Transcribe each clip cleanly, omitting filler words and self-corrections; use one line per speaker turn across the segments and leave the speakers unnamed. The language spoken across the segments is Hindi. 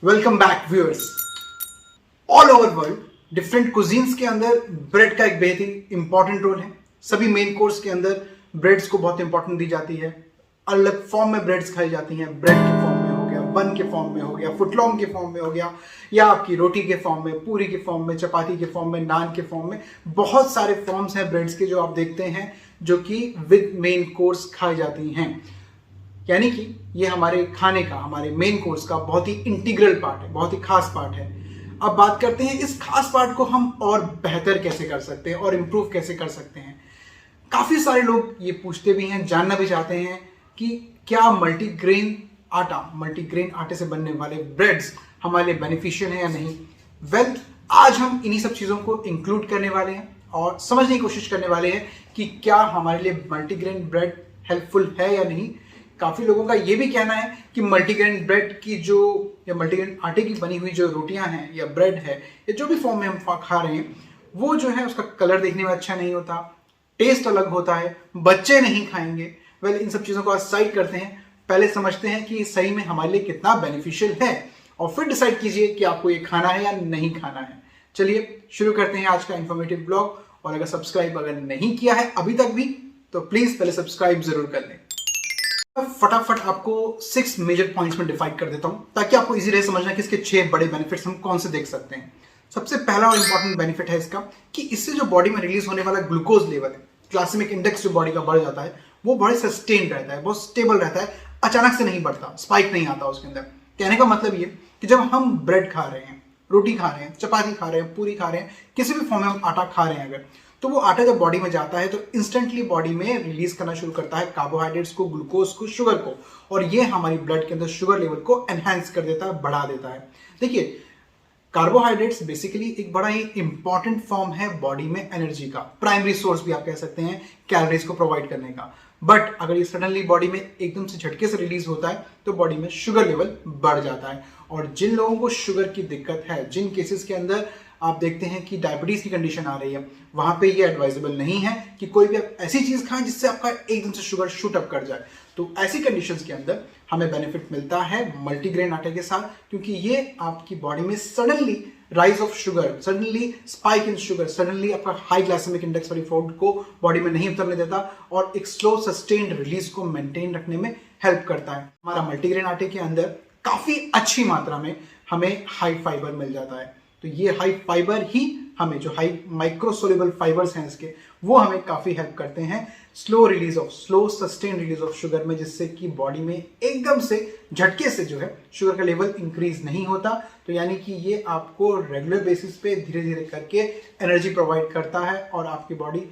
Welcome back viewers. All over world different cuisines के अंदर ब्रेड का एक बेहद ही इंपॉर्टेंट रोल है। सभी मेन कोर्स के अंदर ब्रेड्स को बहुत इंपॉर्टेंट दी जाती है। अलग फॉर्म में ब्रेड्स खाई जाती हैं। ब्रेड के फॉर्म में हो गया, बन के फॉर्म में हो गया, फुटलॉन्ग के फॉर्म में हो गया, या आपकी रोटी के फॉर्म में, पूरी के फॉर्म में, चपाती के फॉर्म में, नान के फॉर्म में। बहुत सारे फॉर्म्स हैं ब्रेड्स के जो आप देखते हैं, जो कि विद मेन कोर्स खाई जाती हैं। यानी कि ये हमारे खाने का, हमारे मेन कोर्स का बहुत ही इंटीग्रल पार्ट है, बहुत ही खास पार्ट है। अब बात करते हैं इस खास पार्ट को हम और बेहतर कैसे कर सकते हैं और इम्प्रूव कैसे कर सकते हैं। काफी सारे लोग ये पूछते भी हैं, जानना भी चाहते हैं कि क्या मल्टीग्रेन आटे से बनने वाले ब्रेड्स हमारे लिए बेनिफिशियल है या नहीं। वेल, आज हम इन्हीं सब चीजों को इंक्लूड करने वाले हैं और समझने की कोशिश करने वाले हैं कि क्या हमारे लिए मल्टीग्रेन ब्रेड हेल्पफुल है या नहीं। काफी लोगों का ये भी कहना है कि मल्टीग्रेन ब्रेड की या मल्टीग्रेन आटे की बनी हुई जो रोटियां हैं या ब्रेड है या जो भी फॉर्म में हम खा रहे हैं, वो जो है उसका कलर देखने में अच्छा नहीं होता, टेस्ट अलग होता है, बच्चे नहीं खाएंगे। वेल, इन सब चीजों को आज साइड करते हैं। पहले समझते हैं कि सही में हमारे लिए कितना बेनिफिशियल है और फिर डिसाइड कीजिए कि आपको ये खाना है या नहीं खाना है। चलिए शुरू करते हैं आज का इंफॉर्मेटिव ब्लॉग। और अगर सब्सक्राइब नहीं किया है अभी तक भी, तो प्लीज पहले सब्सक्राइब जरूर कर लें। फटाफट आपको 6 मेजर पॉइंट्स में डिवाइड कर देता हूं ताकि आपको इजी रहे समझना कि इसके 6 बड़े बेनिफिट्स हम कौन से देख सकते हैं। सबसे पहला और इंपॉर्टेंट बेनिफिट है इसका कि इससे जो बॉडी में रिलीज होने वाला ग्लूकोज लेवल है, ग्लाइसेमिक इंडेक्स जो बॉडी का बढ़ जाता है, वो बड़े सस्टेन रहता है, बहुत स्टेबल रहता है, अचानक से नहीं बढ़ता, स्पाइक नहीं आता उसके अंदर। कहने का मतलब ये कि जब हम ब्रेड खा रहे हैं, रोटी खा रहे हैं, चपाती खा रहे हैं, पूरी खा रहे हैं, किसी भी फॉर्म में हम आटा खा रहे हैं अगर, तो वो आटा जब बॉडी में जाता है तो इंस्टेंटली बॉडी में रिलीज करना शुरू करता है कार्बोहाइड्रेट्स को, ग्लूकोज को, शुगर को, और ये हमारी ब्लड के अंदर शुगर लेवल को एनहांस कर देता है, बढ़ा देता है। देखिए, कार्बोहाइड्रेट्स बेसिकली एक बड़ा ही इंपॉर्टेंट फॉर्म है बॉडी में एनर्जी का, प्राइमरी सोर्स भी आप कह सकते हैं कैलोरीज को प्रोवाइड करने का। बट अगर ये सडनली बॉडी में एकदम से झटके से रिलीज होता है तो बॉडी में शुगर लेवल बढ़ जाता है। और जिन लोगों को शुगर की दिक्कत है, जिन केसेस के अंदर आप देखते हैं कि डायबिटीज की कंडीशन आ रही है, वहां पे ये एडवाइजेबल नहीं है कि कोई भी आप ऐसी चीज खाएं जिससे आपका एकदम से शुगर शूट अप कर जाए। तो ऐसी कंडीशंस के अंदर हमें बेनिफिट मिलता है मल्टीग्रेन आटे के साथ, क्योंकि ये आपकी बॉडी में suddenly rise of sugar, suddenly spike in sugar, suddenly आपका हाई ग्लाइसेमिक इंडेक्स वाली फूड को बॉडी में नहीं उतरने देता और एक स्लो सस्टेन्ड रिलीज को मेंटेन रखने में हेल्प करता है। हमारा मल्टीग्रेन आटे के अंदर काफी अच्छी मात्रा में हमें हाई फाइबर मिल जाता है। तो ये हाई फाइबर ही हमें, जो हाई माइक्रोसोल्युबल फाइबर्स हैं इसके, वो हमें काफी हेल्प करते हैं slow sustain release of sugar में, जिससे कि बॉडी में एकदम से झटके से जो है शुगर का लेवल इंक्रीज नहीं होता। तो यानी कि ये आपको रेगुलर बेसिस पे धीरे धीरे करके एनर्जी प्रोवाइड करता है और आपकी बॉडी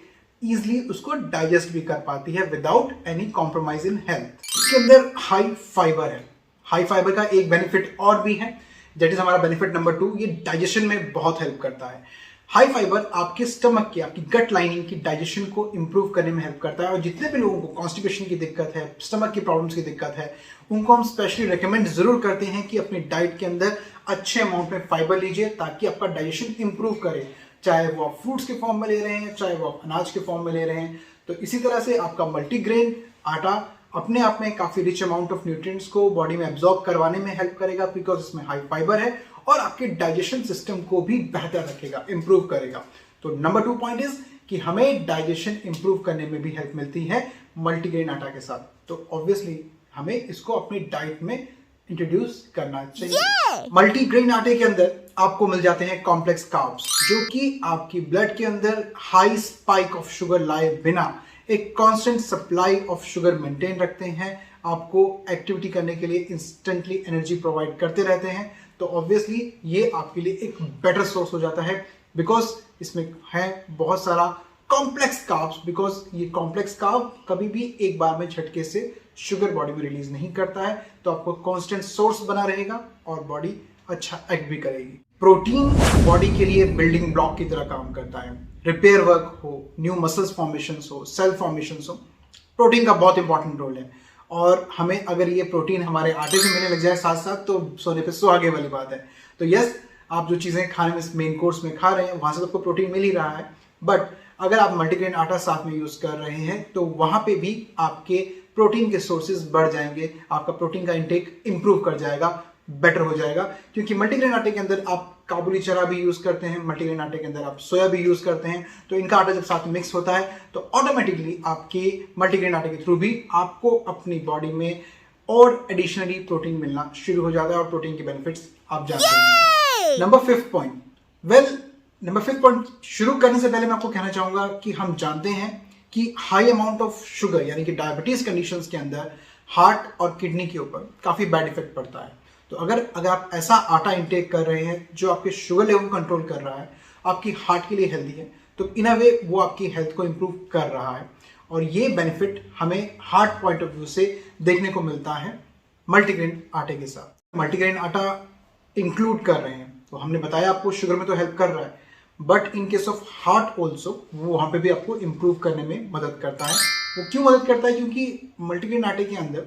इजिली उसको डाइजेस्ट भी कर पाती है without any compromise in health. इसके अंदर हाई फाइबर है। हाई फाइबर का एक बेनिफिट और भी है, दैट इज हमारा बेनिफिट नंबर 2। ये डाइजेशन में बहुत हेल्प करता है। हाई फाइबर आपके स्टमक की, आपकी गट लाइनिंग की डाइजेशन को इंप्रूव करने में हेल्प करता है। और जितने भी लोगों को कॉन्स्टिपेशन की दिक्कत है, स्टमक की प्रॉब्लम्स की दिक्कत है, उनको हम स्पेशली रेकमेंड जरूर करते हैं कि अपनी डाइट के अंदर अच्छे अमाउंट में फाइबर लीजिए ताकि आपका डाइजेशन इंप्रूव करे, चाहे वो आप फ्रूट्स के फॉर्म में ले रहे हैं, चाहे वो आप अनाज के फॉर्म में ले रहे हैं। तो इसी तरह से आपका मल्टीग्रेन आटा अपने आप में काफी रिच अमाउंट ऑफ न्यूट्रिएंट्स को बॉडी में एब्जॉर्ब करवाने में हेल्प करेगा, बिकॉज इसमें हाई फाइबर है, और आपके डाइजेशन सिस्टम को भी बेहतर रखेगा, इंप्रूव करेगा। तो नंबर 2 पॉइंट इज कि हमें डाइजेशन इंप्रूव करने में भी हेल्प मिलती है मल्टीग्रेन आटा के साथ। तो ऑब्वियसली हमें इसको अपनी डाइट में इंट्रोड्यूस करना चाहिए। मल्टीग्रेन आटे के अंदर आपको मिल जाते हैं कॉम्प्लेक्स कार्ब्स, जो कि आपकी ब्लड के अंदर हाई स्पाइक ऑफ शुगर लाए बिना एक constant supply of sugar maintain रखते हैं, आपको एक्टिविटी करने के लिए इंस्टेंटली एनर्जी प्रोवाइड करते रहते हैं। तो ऑब्वियसली ये आपके लिए एक बेटर सोर्स हो जाता है, बिकॉज इसमें है बहुत सारा कॉम्प्लेक्स कार्ब्स। बिकॉज ये कॉम्प्लेक्स कार्ब कभी भी एक बार में झटके से शुगर बॉडी में रिलीज नहीं करता है, तो आपको कांस्टेंट सोर्स बना रहेगा और बॉडी अच्छा एक्ट भी करेगी। प्रोटीन बॉडी के लिए बिल्डिंग ब्लॉक की तरह काम करता है। रिपेयर वर्क हो, न्यू मसल्स फॉर्मेशंस हो, सेल फॉर्मेशंस हो, प्रोटीन का बहुत इंपॉर्टेंट रोल है। और हमें अगर ये प्रोटीन हमारे आटे से मिलने लग जाए साथ साथ, तो सोने पे सुहागे वाली बात है। तो यस, आप जो चीजें खाने में मेन कोर्स में खा रहे हैं वहां से आपको प्रोटीन मिल ही रहा है, बट अगर आप मल्टीग्रेन आटा साथ में यूज कर रहे हैं तो वहां पे भी आपके प्रोटीन के सोर्सेज बढ़ जाएंगे, आपका प्रोटीन का इंटेक इंप्रूव कर जाएगा, बेटर हो जाएगा, क्योंकि मल्टीग्रेन आटे के अंदर आप काबुली चना भी यूज करते हैं, मल्टीग्रेन आटे के अंदर आप सोया भी यूज करते हैं, तो इनका आटा जब साथ में मिक्स होता है तो ऑटोमेटिकली आपके मल्टीग्रेन आटे के थ्रू भी आपको अपनी बॉडी में और एडिशनली प्रोटीन मिलना शुरू हो जाता है, और प्रोटीन के बेनिफिट्स आप जानते हैं। Number 5th point, number 5th point शुरू करने से पहले मैं आपको कहना चाहूंगा कि हम जानते हैं कि हाई अमाउंट ऑफ शुगर यानी कि डायबिटीज कंडीशंस के अंदर हार्ट और किडनी के ऊपर काफी बैड इफेक्ट पड़ता है। तो अगर आप ऐसा आटा इंटेक कर रहे हैं जो आपके शुगर लेवल को कंट्रोल कर रहा है, आपकी हार्ट के लिए हेल्दी है, तो इन अ वे वो आपकी हेल्थ को इंप्रूव कर रहा है, और ये बेनिफिट हमें हार्ट पॉइंट ऑफ व्यू से देखने को मिलता है मल्टीग्रेन आटे के साथ। मल्टीग्रेन आटा इंक्लूड कर रहे हैं तो हमने बताया आपको शुगर में तो हेल्प कर रहा है, but in case of heart also वो वहाँ पे भी आपको इम्प्रूव करने में मदद करता है। वो क्यों मदद करता है? क्योंकि मल्टीग्रेन आटे के अंदर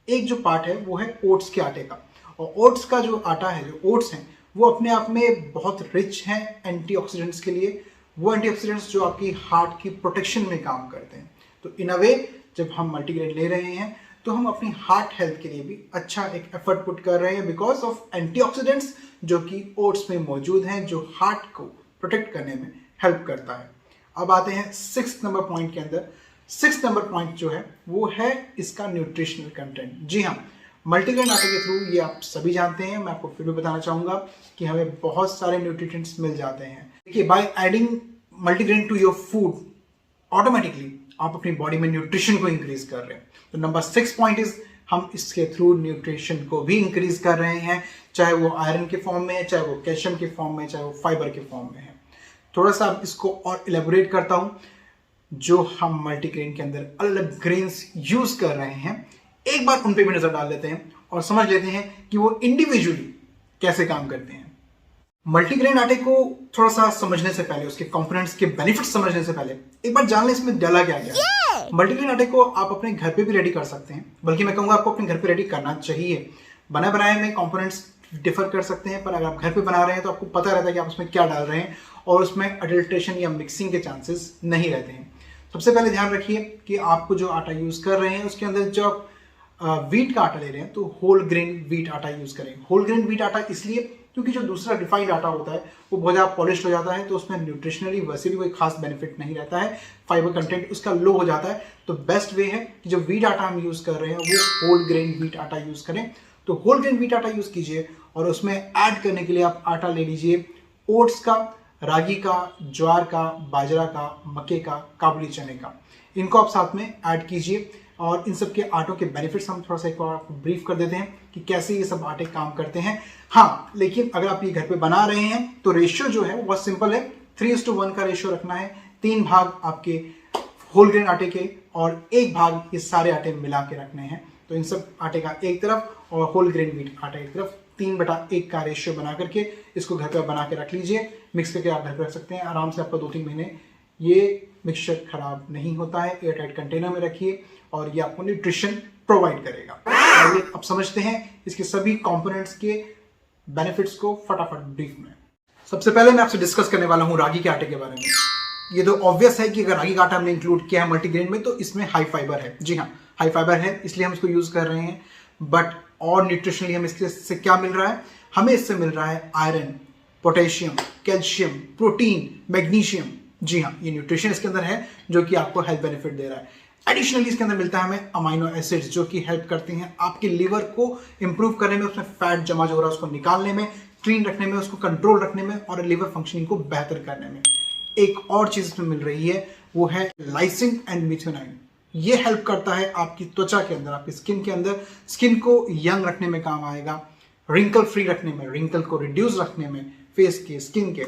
एक जो पार्ट है वो है ओट्स के आटे का, और ओट्स का जो आटा है, जो ओट्स हैं, वो अपने आप में बहुत रिच हैं एंटीऑक्सीडेंट्स के लिए, वो एंटीऑक्सीडेंट्स जो आपकी हार्ट की प्रोटेक्शन में काम करते हैं। तो इन अ वे जब हम मल्टीग्रेन ले रहे हैं तो हम अपनी हार्ट हेल्थ के लिए भी अच्छा एक एफर्ट पुट कर रहे हैं बिकॉज ऑफ एंटीऑक्सीडेंट्स जो कि ओट्स में मौजूद हैं, जो हार्ट को प्रोटेक्ट करने में हेल्प करता है। अब आते हैं 6th नंबर पॉइंट के अंदर। 6th नंबर पॉइंट जो है वो है इसका न्यूट्रिशनल कंटेंट। जी हाँ, मल्टीग्रेन आटे के थ्रू, ये आप सभी जानते हैं, मैं आपको फिर भी बताना चाहूंगा कि हमें बहुत सारे न्यूट्रिएंट्स मिल जाते हैं। देखिए, by adding multigrain to your food automatically आप अपनी बॉडी में न्यूट्रिशन को इंक्रीज कर रहे हैं। तो नंबर 6 पॉइंट इज हम इसके थ्रू न्यूट्रिशन को भी इंक्रीज कर रहे हैं, चाहे वो आयरन के फॉर्म में है, चाहे वो कैल्शियम के फॉर्म में, चाहे वो फाइबर के फॉर्म में है। थोड़ा सा अब इसको और इलेबोरेट करता हूं। जो हम मल्टीग्रेन के अंदर अलग अलग ग्रेन्स यूज कर रहे हैं, एक बार उन पे भी नजर डाल लेते हैं और समझ लेते हैं कि वो इंडिविजुअली कैसे काम करते हैं। मल्टीग्रेन आटे को थोड़ा सा समझने से पहले, उसके कंपोनेंट्स के बेनिफिट्स समझने से पहले एक बार जान लें इसमें डाला क्या गया है। मल्टीग्रेन आटे को आप अपने घर पे भी रेडी कर सकते हैं, बल्कि मैं कहूंगा आपको अपने घर पे रेडी करना चाहिए। बना बनाए में कंपोनेंट्स डिफर कर सकते हैं, पर अगर आप घर पे बना रहे हैं तो आपको पता रहता है कि आप उसमें क्या डाल रहे हैं, और उसमें अडल्ट्रेशन या मिक्सिंग के चांसेस नहीं रहते हैं। सबसे पहले ध्यान रखिए कि आपको जो आटा यूज कर रहे हैं उसके अंदर जो आप वीट का आटा ले रहे हैं तो होल ग्रेन वीट आटा यूज करें। होल ग्रेन वीट आटा इसलिए क्योंकि जो दूसरा रिफाइंड आटा होता है वो बहुत ज़्यादा पॉलिश हो जाता है, तो उसमें न्यूट्रिशनली वैसे भी कोई खास बेनिफिट नहीं रहता है, फाइबर कंटेंट उसका लो हो जाता है। तो बेस्ट वे है कि जो वीट आटा हम यूज कर रहे हैं वो होल ग्रेन वीट आटा यूज करें। तो होल ग्रेन वीट आटा यूज कीजिए, और उसमें ऐड करने के लिए आप आटा ले लीजिए ओट्स का, रागी का, ज्वार का, बाजरा का, मक्के का, काबुली चने का। इनको आप साथ में ऐड कीजिए, और इन सब के आटों के बेनिफिट्स हम थोड़ा सा एक बार आपको ब्रीफ कर देते हैं कि कैसे ये सब आटे काम करते हैं। हाँ, लेकिन अगर आप ये घर पे बना रहे हैं तो रेशियो जो है बहुत सिंपल है, 3:1 का रेशियो रखना है। 3 भाग आपके होल ग्रेन आटे के और 1 भाग ये सारे आटे मिला के रखने हैं। तो इन सब आटे का एक तरफ और होल ग्रेन व्हीट आटा एक तरफ, 3/1 का रेशियो बना करके इसको घर पे बना के रख लीजिए। मिक्स करके आप घर पे रख सकते हैं आराम से, आपका 2-3 महीने ये मिक्सचर खराब नहीं होता है। एयरटाइट कंटेनर में रखिए और ये आपको न्यूट्रिशन प्रोवाइड करेगा। आइए अब समझते हैं इसके सभी कंपोनेंट्स के बेनिफिट्स को फटाफट ब्रीफ में। सबसे पहले मैं आपसे डिस्कस करने वाला हूं रागी के आटे के बारे में। ये तो ऑब्वियस है कि अगर रागी का आटा हमने इंक्लूड किया है मल्टीग्रेन में तो इसमें हाई फाइबर है। जी हाँ, हाई फाइबर है, इसलिए हम इसको यूज कर रहे हैं। बट और न्यूट्रिशनली हमें इससे क्या मिल रहा है? हमें इससे मिल रहा है iron, potassium, calcium, protein, magnesium. जी हाँ, ये न्यूट्रिशन इसके अंदर है जो कि आपको हेल्थ बेनिफिट दे रहा है। एडिशनली इसके अंदर मिलता है हमें अमाइनो एसिड्स जो कि हेल्प करते हैं आपके लिवर को इंप्रूव करने में, उसमें फैट जमा जो हो रहा है उसको निकालने में, क्लीन रखने में, उसको कंट्रोल रखने में और लिवर फंक्शनिंग को बेहतर करने में। एक और चीज इसमें मिल रही है वो है लाइसिन एंड मिथ्योनाइन। ये हेल्प करता है आपकी त्वचा के अंदर, आपकी स्किन के अंदर, स्किन को यंग रखने में काम आएगा, रिंकल फ्री रखने में, रिंकल को रिड्यूस रखने में, फेस के, स्किन के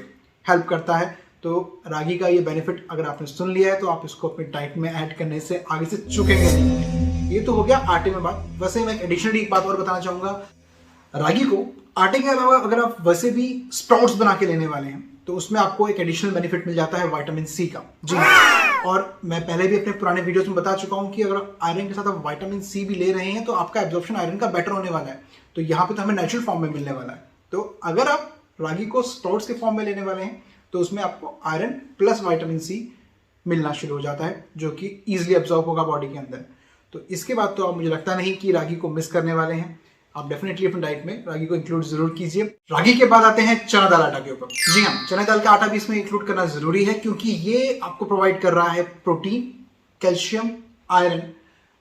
हेल्प करता है। तो रागी का ये बेनिफिट अगर आपने सुन लिया है तो आप इसको अपनी डाइट में ऐड करने से आगे से चूकेंगे नहीं। ये तो हो गया आटे में बात। वैसे मैं एडिशनली एक बात और बताना चाहूंगा, रागी को आटे के अलावा अगर आप वैसे भी स्प्राउट्स बना के लेने वाले हैं तो उसमें आपको एक एडिशनल बेनिफिट मिल जाता है विटामिन सी का। जी हाँ, और मैं पहले भी अपने पुराने वीडियोस में बता चुका हूं कि अगर आयरन के साथ आप विटामिन सी भी ले रहे हैं तो आपका एब्जॉर्प्शन आयरन का बेटर होने वाला है। तो यहाँ पे तो हमें नेचुरल फॉर्म में मिलने वाला है। तो अगर आप रागी को स्प्राउट्स के फॉर्म में लेने वाले हैं तो उसमें आपको आयरन प्लस विटामिन सी मिलना शुरू हो जाता है जो कि इजीली एब्जॉर्ब होगा बॉडी के अंदर। तो इसके बाद तो आप, मुझे लगता नहीं कि रागी को मिस करने वाले हैं। आप डेफिनेटली अपनी डाइट में रागी को इंक्लूड जरूर कीजिए। रागी के बाद आते हैं चना दाल आटा के ऊपर। जी हाँ, चना दाल का आटा भी इसमें इंक्लूड करना जरूरी है क्योंकि ये आपको प्रोवाइड कर रहा है प्रोटीन, कैल्शियम, आयरन,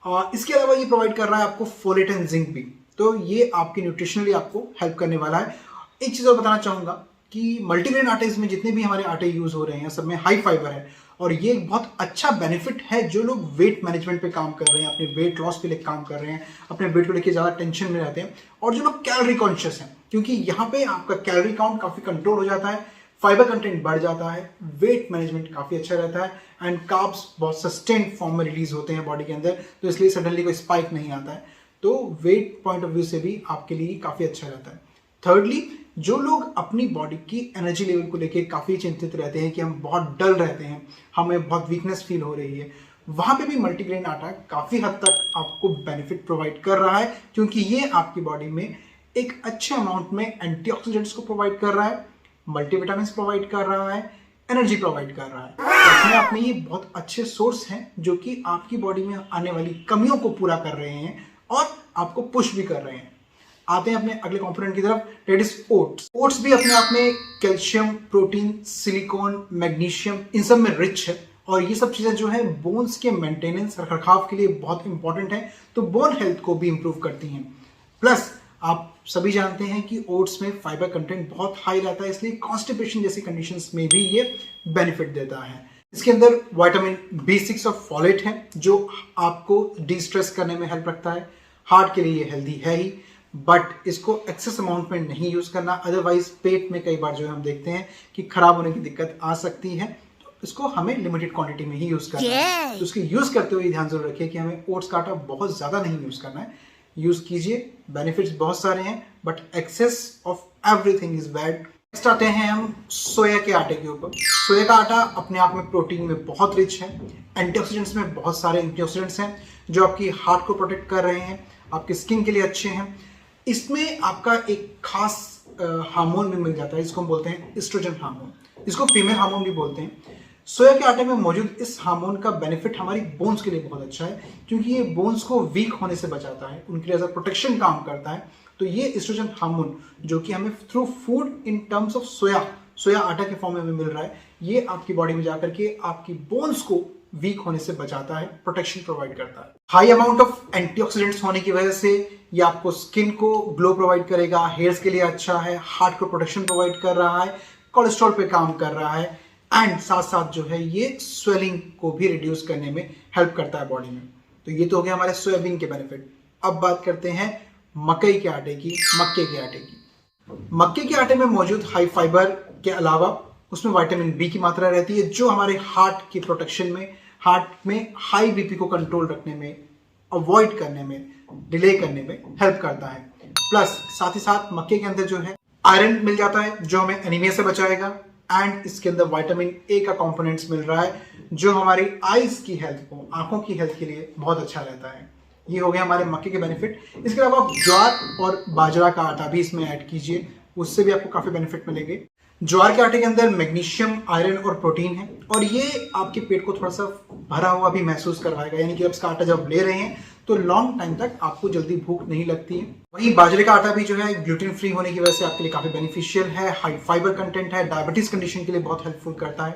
और इसके अलावा ये प्रोवाइड कर रहा है आपको फोलेट एंड जिंक भी। तो ये आपकी न्यूट्रिशनली आपको हेल्प करने वाला है। एक चीज और बताना चाहूंगा कि मल्टीग्रेन आटे में जितने भी हमारे आटे यूज हो रहे हैं सब में हाई फाइबर है, और ये एक बहुत अच्छा बेनिफिट है जो लोग वेट मैनेजमेंट पे काम कर रहे हैं, अपने वेट लॉस पे लेकर काम कर रहे हैं, अपने वेट को लेकर ज़्यादा टेंशन में रहते हैं, और जो लोग कैलोरी कॉन्शियस हैं, क्योंकि यहाँ पे आपका कैलोरी काउंट काफ़ी कंट्रोल हो जाता है, फाइबर कंटेंट बढ़ जाता है, वेट मैनेजमेंट काफ़ी अच्छा रहता है, एंड कार्ब्स बहुत सस्टेन्ड फॉर्म में रिलीज होते हैं बॉडी के अंदर, तो इसलिए सडनली कोई स्पाइक नहीं आता है। तो वेट पॉइंट ऑफ व्यू से भी आपके लिए काफ़ी अच्छा रहता है। थर्डली, जो लोग अपनी बॉडी की एनर्जी लेवल को लेके काफ़ी चिंतित रहते हैं कि हम बहुत डल रहते हैं, हमें बहुत वीकनेस फील हो रही है, वहाँ पे भी मल्टीग्रेन आटा काफ़ी हद तक आपको बेनिफिट प्रोवाइड कर रहा है, क्योंकि ये आपकी बॉडी में एक अच्छे अमाउंट में एंटीऑक्सीडेंट्स को प्रोवाइड कर रहा है, मल्टीविटामिन प्रोवाइड कर रहा है, एनर्जी प्रोवाइड कर रहा है। तो अपने आप में ये बहुत अच्छे सोर्स हैं जो कि आपकी बॉडी में आने वाली कमियों को पूरा कर रहे हैं और आपको पुश भी कर रहे हैं। आते हैं अपने अगले कंपोनेंट की तरफ, डेट इज ओट्स। ओट्स भी अपने आप में कैल्शियम, प्रोटीन, सिलिकॉन, मैग्नीशियम, इन सब में रिच है, और ये सब चीजें जो है बोन्स के मेंटेनेंस, रखरखाव के लिए बहुत इंपॉर्टेंट है, तो बोन हेल्थ को भी इंप्रूव करती हैं। प्लस आप सभी जानते हैं कि ओट्स में फाइबर कंटेंट बहुत हाई रहता है, इसलिए कॉन्स्टिपेशन जैसी कंडीशंस में भी ये बेनिफिट देता है। इसके अंदर विटामिन B6 और फॉलेट है जो आपको डिस्ट्रेस करने में हेल्प रखता है। हार्ट के लिए ये हेल्दी है ही, बट इसको एक्सेस अमाउंट में नहीं यूज करना, अदरवाइज पेट में कई बार जो है हम देखते हैं कि खराब होने की दिक्कत आ सकती है, तो इसको हमें लिमिटेड क्वांटिटी में ही यूज करना है। तो उसको यूज करते हुए ध्यान जरूर रखिए कि हमें ओट्स का आटा बहुत ज्यादा नहीं यूज करना है। यूज कीजिए, बेनिफिट्स बहुत सारे हैं, but excess of everything is bad. Next आते हैं हम सोया के आटे के ऊपर। सोया का आटा अपने आप में प्रोटीन में बहुत रिच है, एंटीऑक्सीडेंट्स में बहुत सारे एंटीऑक्सीडेंट्स हैं जो आपकी हार्ट को प्रोटेक्ट कर रहे हैं, आपकी स्किन के लिए अच्छे हैं। इसमें आपका एक खास हार्मोन भी मिल जाता है, इसको हम बोलते हैं एस्ट्रोजन हार्मोन, इसको फीमेल हार्मोन भी बोलते हैं। सोया के आटे में मौजूद इस हार्मोन का बेनिफिट हमारी बोन्स के लिए बहुत अच्छा है, क्योंकि ये बोन्स को वीक होने से बचाता है, उनके लिए एज अ प्रोटेक्शन काम करता है। तो ये एस्ट्रोजन हार्मोन जो कि हमें through food in terms of सोया आटा के फॉर्म में मिल रहा है, ये आपकी बॉडी में जाकर के आपकी बोन्स को वीक होने से बचाता है, प्रोटेक्शन प्रोवाइड करता है। हाई अमाउंट ऑफ एंटीऑक्सीडेंट्स होने की वजह से ये आपको स्किन को ग्लो प्रोवाइड करेगा, हेयर्स के लिए अच्छा है, हार्ट को प्रोटेक्शन प्रोवाइड कर रहा है, कोलेस्ट्रॉल पे काम कर रहा है, एंड साथ साथ जो है ये स्वेलिंग को भी रिड्यूस करने में हेल्प करता है बॉडी में। तो ये तो हो गया हमारे सोयाबीन के बेनिफिट। अब बात करते हैं मकई के आटे की, मक्के के आटे की। मक्के के आटे में मौजूद हाई फाइबर के अलावा उसमें विटामिन बी की मात्रा रहती है जो हमारे हार्ट की प्रोटेक्शन में, हार्ट में हाई बीपी को कंट्रोल रखने में, अवॉइड करने में, डिले करने में हेल्प करता है। प्लस साथ ही साथ मक्के के अंदर जो है आयरन मिल जाता है जो हमें एनीमिया से बचाएगा, एंड इसके अंदर विटामिन ए का कंपोनेंट्स मिल रहा है जो हमारी आईज की हेल्थ को, आंखों की हेल्थ के लिए बहुत अच्छा रहता है। ये हो गया हमारे मक्के के बेनिफिट। इसके अलावा आप ज्वार और बाजरा का आटा भी इसमें ऐड कीजिए, उससे भी आपको काफी बेनिफिट मिलेंगे। ज्वार के आटे के अंदर मैग्नीशियम, आयरन और प्रोटीन है, और ये आपके पेट को थोड़ा सा भरा हुआ भी महसूस करवाएगा, यानी कि इसका आटा जब ले रहे हैं तो लॉन्ग टाइम तक आपको जल्दी भूख नहीं लगती है। वहीं बाजरे का आटा भी जो है ग्लूटेन फ्री होने की वजह से आपके लिए काफी बेनिफिशियल है, हाई फाइबर कंटेंट है, डायबिटीज कंडीशन के लिए बहुत हेल्पफुल करता है।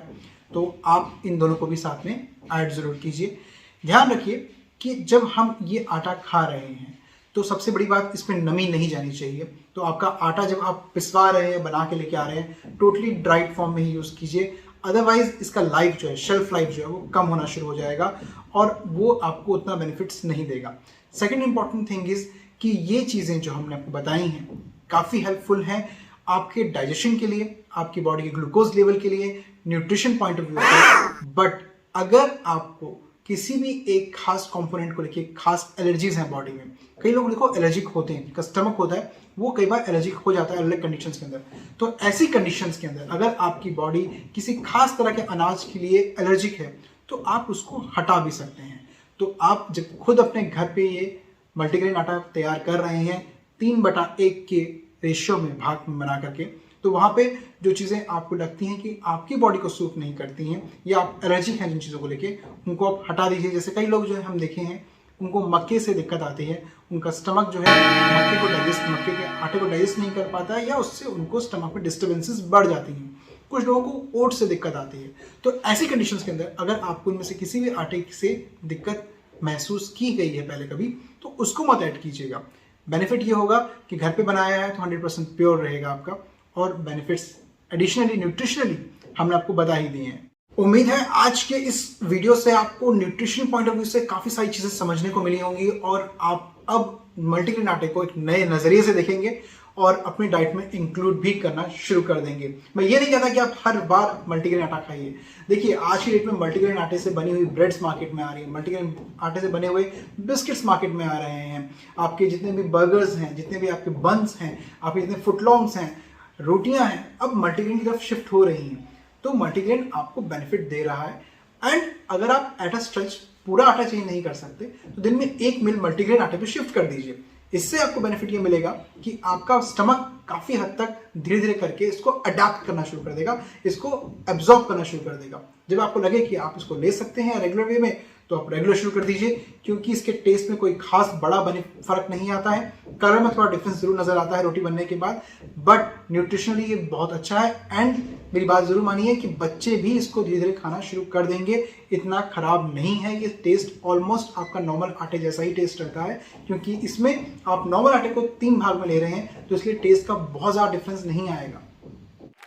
तो आप इन दोनों को भी साथ में ऐड जरूर कीजिए। ध्यान रखिए कि जब हम ये आटा खा रहे हैं तो सबसे बड़ी बात, इसमें नमी नहीं जानी चाहिए। तो आपका आटा जब आप पिसवा रहे हैं, बना के लेके आ रहे हैं, टोटली ड्राइड फॉर्म में ही यूज कीजिए, अदरवाइज इसका लाइफ जो है, शेल्फ लाइफ जो है वो कम होना शुरू हो जाएगा और वो आपको उतना बेनिफिट्स नहीं देगा। सेकेंड इंपॉर्टेंट थिंग इज कि ये चीजें जो हमने आपको बताई हैं काफी हेल्पफुल हैं आपके डाइजेशन के लिए, आपकी बॉडी के ग्लूकोज लेवल के लिए, न्यूट्रिशन पॉइंट ऑफ व्यू से। बट अगर आपको किसी भी एक खास कंपोनेंट को लेके खास एलर्जीज हैं बॉडी में, कई लोग देखो एलर्जिक होते हैं, जिनका स्टमक होता है वो कई बार एलर्जिक हो जाता है अलग कंडीशंस के अंदर। तो ऐसी कंडीशंस के अंदर अगर आपकी बॉडी किसी खास तरह के अनाज के लिए एलर्जिक है तो आप उसको हटा भी सकते हैं। तो आप जब खुद अपने घर पे ये मल्टीग्रेन आटा तैयार कर रहे हैं 3/1 के रेशियो में भाग में बना करके, तो वहाँ पे जो चीज़ें आपको लगती हैं कि आपकी बॉडी को सूट नहीं करती हैं या आप एलर्जिक हैं जिन चीज़ों को लेके, उनको आप हटा दीजिए। जैसे कई लोग जो है हम देखे हैं उनको मक्के से दिक्कत आती है, उनका स्टमक जो है मक्के के आटे को डाइजेस्ट नहीं कर पाता है, या उससे उनको स्टमक में डिस्टर्बेंसेस बढ़ जाती हैं। कुछ लोगों को ओट से दिक्कत आती है। तो ऐसी कंडीशंस के अंदर अगर आपको इनमें से किसी भी आटे से दिक्कत महसूस की गई है पहले कभी, तो उसको मत ऐड कीजिएगा। बेनिफिट ये होगा कि घर पे बनाया है तो 100% प्योर रहेगा आपका, और बेनिफिट्स एडिशनली न्यूट्रिशनली हमने आपको बता ही दिए हैं। उम्मीद है आज के इस वीडियो से आपको न्यूट्रिशन पॉइंट ऑफ व्यू से काफ़ी सारी चीज़ें समझने को मिली होंगी, और आप अब मल्टीग्रेन आटे को एक नए नज़रिए से देखेंगे और अपनी डाइट में इंक्लूड भी करना शुरू कर देंगे। मैं ये नहीं कहता कि आप हर बार मल्टीग्रेन आटा खाइए। देखिए आज की डेट में मल्टीग्रेन आटे से बनी हुई ब्रेड्स मार्केट में आ रही है, मल्टीग्रेन आटे से बने हुए बिस्किट्स मार्केट में आ रहे हैं, आपके जितने भी बर्गर्स हैं, जितने भी आपके बन्स हैं, आपके जितने फुटलॉन्ग्स हैं, रोटियां हैं, अब मल्टीग्रेन की तरफ शिफ्ट हो रही हैं। तो मल्टीग्रेन आपको बेनिफिट दे रहा है। एंड अगर आप एट अ स्ट्रेच पूरा आटा चेंज नहीं कर सकते तो दिन में 1 मील मल्टीग्रेन आटे पे शिफ्ट कर दीजिए। इससे आपको बेनिफिट ये मिलेगा कि आपका स्टमक काफी हद तक धीरे धीरे करके इसको अडैप्ट करना शुरू कर देगा, इसको एब्जॉर्ब करना शुरू कर देगा। जब आपको लगे कि आप इसको ले सकते हैं रेगुलर वे में, तो आप रेगुलर शुरू कर दीजिए, क्योंकि इसके टेस्ट में कोई खास बड़ा फर्क नहीं आता है। कलर में थोड़ा डिफरेंस जरूर नजर आता है रोटी बनने के बाद, बट न्यूट्रिशनली ये बहुत अच्छा है। एंड मेरी बात जरूर मानिए कि बच्चे भी इसको धीरे धीरे खाना शुरू कर देंगे, इतना खराब नहीं है ये। टेस्ट ऑलमोस्ट आपका नॉर्मल आटे जैसा ही टेस्ट रहता है, क्योंकि इसमें आप नॉर्मल आटे को 3 भाग में ले रहे हैं, तो इसलिए टेस्ट का बहुत ज्यादा डिफरेंस नहीं आएगा।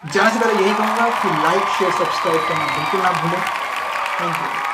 जाने से पहले यही कहूंगा कि लाइक शेयर सब्सक्राइब करना बिल्कुल ना भूलें। Thank you.